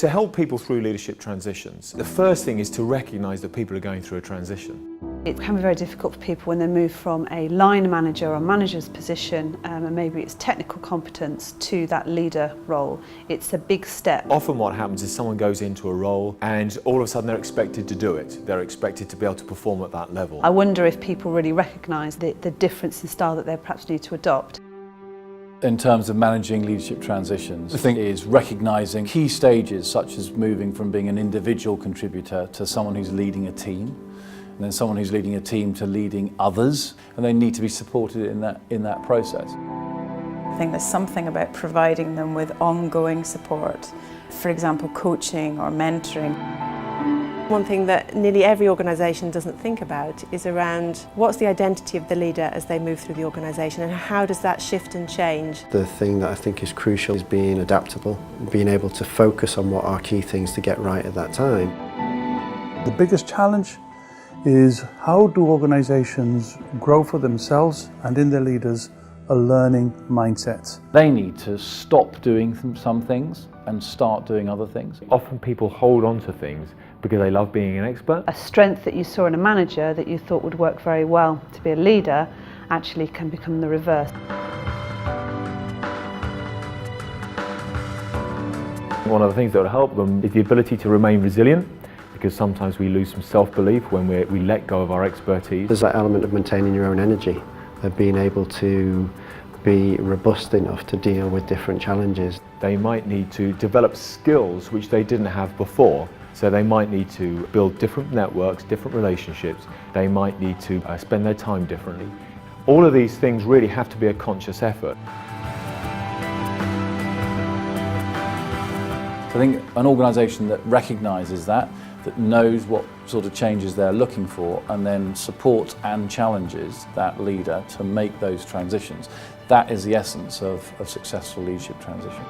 To help people through leadership transitions, the first thing is to recognise that people are going through a transition. It can be very difficult for people when they move from a line manager or manager's position, and maybe it's technical competence, to that leader role. It's a big step. Often what happens is someone goes into a role and all of a sudden they're expected to do it. They're expected to be able to perform at that level. I wonder if people really recognise the difference in style that they perhaps need to adopt. In terms of managing leadership transitions, I think it is recognising key stages such as moving from being an individual contributor to someone who's leading a team, and then someone who's leading a team to leading others, and they need to be supported in that process. I think there's something about providing them with ongoing support, for example coaching or mentoring. One thing that nearly every organisation doesn't think about is around what's the identity of the leader as they move through the organisation, and how does that shift and change. The thing that I think is crucial is being adaptable, being able to focus on what are key things to get right at that time. The biggest challenge is how do organisations grow for themselves and in their leaders a learning mindset. They need to stop doing some things and start doing other things. Often people hold on to things because they love being an expert. A strength that you saw in a manager that you thought would work very well to be a leader actually can become the reverse. One of the things that will help them is the ability to remain resilient, because sometimes we lose some self-belief when we let go of our expertise. There's that element of maintaining your own energy, of being able to be robust enough to deal with different challenges. They might need to develop skills which they didn't have before. So they might need to build different networks, different relationships. They might need to spend their time differently. All of these things really have to be a conscious effort. So I think an organisation that recognises that knows what sort of changes they're looking for, and then supports and challenges that leader to make those transitions. That is the essence of successful leadership transition.